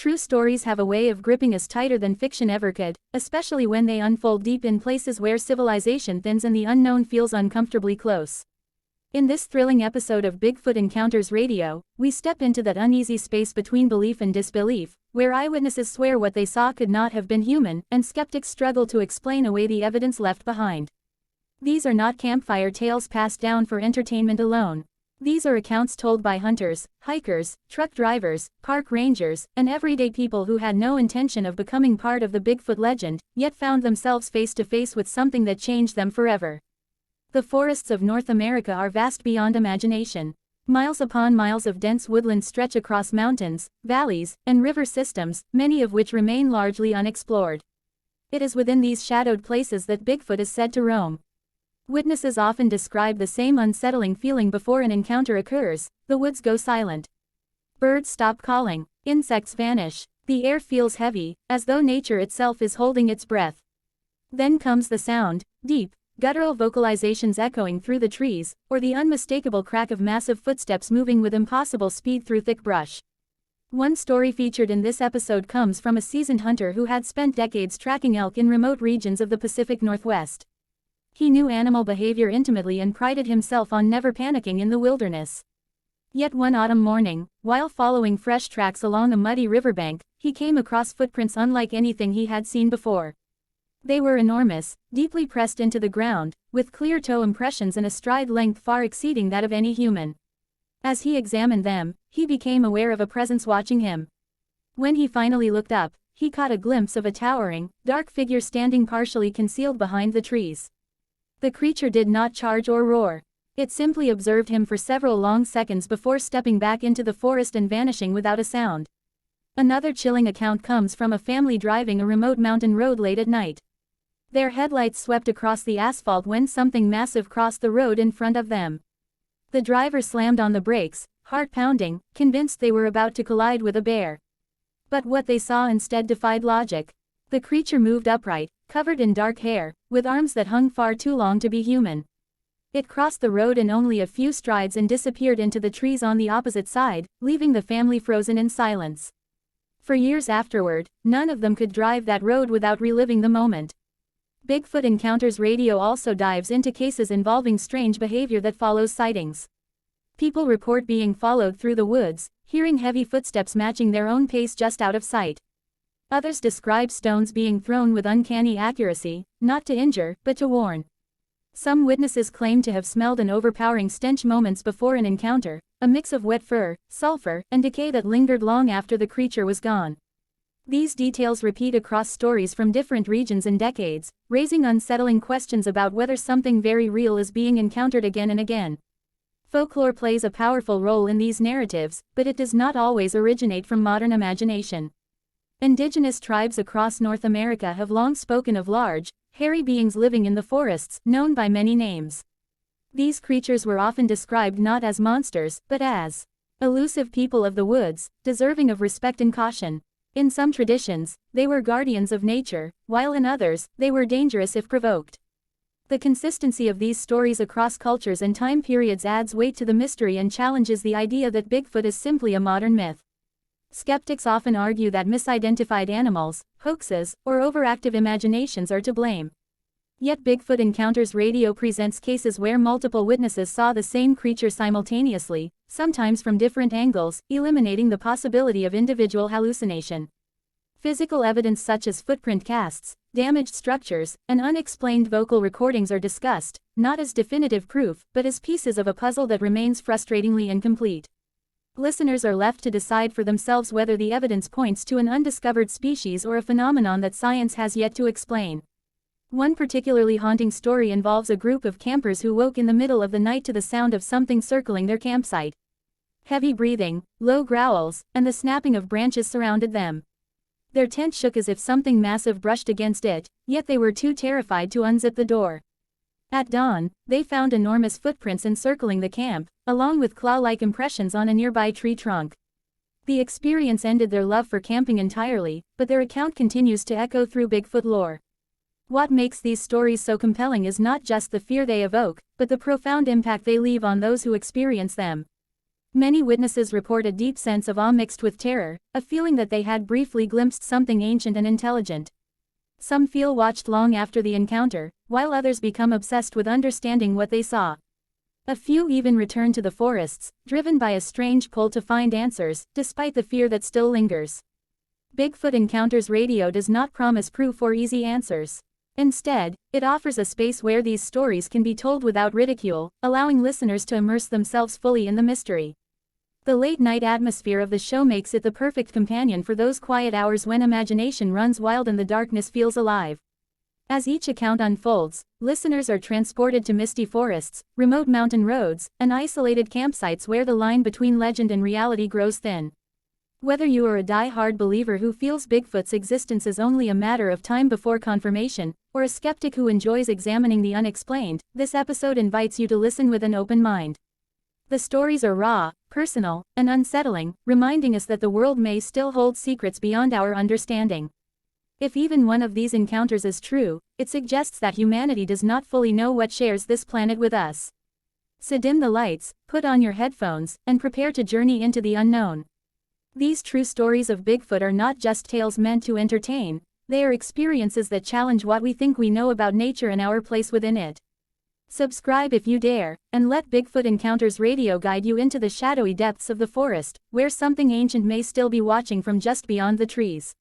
True stories have a way of gripping us tighter than fiction ever could, especially when they unfold deep in places where civilization thins and the unknown feels uncomfortably close. In this thrilling episode of Bigfoot Encounters Radio, we step into that uneasy space between belief and disbelief, where eyewitnesses swear what they saw could not have been human, and skeptics struggle to explain away the evidence left behind. These are not campfire tales passed down for entertainment alone. These are accounts told by hunters, hikers, truck drivers, park rangers, and everyday people who had no intention of becoming part of the Bigfoot legend, yet found themselves face to face with something that changed them forever. The forests of North America are vast beyond imagination. Miles upon miles of dense woodland stretch across mountains, valleys, and river systems, many of which remain largely unexplored. It is within these shadowed places that Bigfoot is said to roam. Witnesses often describe the same unsettling feeling before an encounter occurs. The woods go silent. Birds stop calling. Insects vanish. The air feels heavy, as though nature itself is holding its breath. Then comes the sound, deep, guttural vocalizations echoing through the trees, or the unmistakable crack of massive footsteps moving with impossible speed through thick brush. One story featured in this episode comes from a seasoned hunter who had spent decades tracking elk in remote regions of the Pacific Northwest. He knew animal behavior intimately and prided himself on never panicking in the wilderness. Yet one autumn morning, while following fresh tracks along a muddy riverbank, he came across footprints unlike anything he had seen before. They were enormous, deeply pressed into the ground, with clear toe impressions and a stride length far exceeding that of any human. As he examined them, he became aware of a presence watching him. When he finally looked up, he caught a glimpse of a towering, dark figure standing partially concealed behind the trees. The creature did not charge or roar. It simply observed him for several long seconds before stepping back into the forest and vanishing without a sound. Another chilling account comes from a family driving a remote mountain road late at night. Their headlights swept across the asphalt when something massive crossed the road in front of them. The driver slammed on the brakes, heart pounding, convinced they were about to collide with a bear. But what they saw instead defied logic. The creature moved upright, covered in dark hair, with arms that hung far too long to be human. It crossed the road in only a few strides and disappeared into the trees on the opposite side, leaving the family frozen in silence. For years afterward, none of them could drive that road without reliving the moment. Bigfoot Encounters Radio also dives into cases involving strange behavior that follows sightings. People report being followed through the woods, hearing heavy footsteps matching their own pace just out of sight. Others describe stones being thrown with uncanny accuracy, not to injure, but to warn. Some witnesses claim to have smelled an overpowering stench moments before an encounter, a mix of wet fur, sulfur, and decay that lingered long after the creature was gone. These details repeat across stories from different regions and decades, raising unsettling questions about whether something very real is being encountered again and again. Folklore plays a powerful role in these narratives, but it does not always originate from modern imagination. Indigenous tribes across North America have long spoken of large, hairy beings living in the forests, known by many names. These creatures were often described not as monsters, but as elusive people of the woods, deserving of respect and caution. In some traditions, they were guardians of nature, while in others, they were dangerous if provoked. The consistency of these stories across cultures and time periods adds weight to the mystery and challenges the idea that Bigfoot is simply a modern myth. Skeptics often argue that misidentified animals, hoaxes, or overactive imaginations are to blame. Yet Bigfoot Encounters Radio presents cases where multiple witnesses saw the same creature simultaneously, sometimes from different angles, eliminating the possibility of individual hallucination. Physical evidence such as footprint casts, damaged structures, and unexplained vocal recordings are discussed, not as definitive proof, but as pieces of a puzzle that remains frustratingly incomplete. Listeners are left to decide for themselves whether the evidence points to an undiscovered species or a phenomenon that science has yet to explain. One particularly haunting story involves a group of campers who woke in the middle of the night to the sound of something circling their campsite. Heavy breathing, low growls, and the snapping of branches surrounded them. Their tent shook as if something massive brushed against it, yet they were too terrified to unzip the door. At dawn, they found enormous footprints encircling the camp, along with claw-like impressions on a nearby tree trunk. The experience ended their love for camping entirely, but their account continues to echo through Bigfoot lore. What makes these stories so compelling is not just the fear they evoke, but the profound impact they leave on those who experience them. Many witnesses report a deep sense of awe mixed with terror, a feeling that they had briefly glimpsed something ancient and intelligent. Some feel watched long after the encounter, while others become obsessed with understanding what they saw. A few even return to the forests, driven by a strange pull to find answers, despite the fear that still lingers. Bigfoot Encounters Radio does not promise proof or easy answers. Instead, it offers a space where these stories can be told without ridicule, allowing listeners to immerse themselves fully in the mystery. The late-night atmosphere of the show makes it the perfect companion for those quiet hours when imagination runs wild and the darkness feels alive. As each account unfolds, listeners are transported to misty forests, remote mountain roads, and isolated campsites where the line between legend and reality grows thin. Whether you are a die-hard believer who feels Bigfoot's existence is only a matter of time before confirmation, or a skeptic who enjoys examining the unexplained, this episode invites you to listen with an open mind. The stories are raw, personal, and unsettling, reminding us that the world may still hold secrets beyond our understanding. If even one of these encounters is true, it suggests that humanity does not fully know what shares this planet with us. So dim the lights, put on your headphones, and prepare to journey into the unknown. These true stories of Bigfoot are not just tales meant to entertain, they are experiences that challenge what we think we know about nature and our place within it. Subscribe if you dare, and let Bigfoot Encounters Radio guide you into the shadowy depths of the forest, where something ancient may still be watching from just beyond the trees.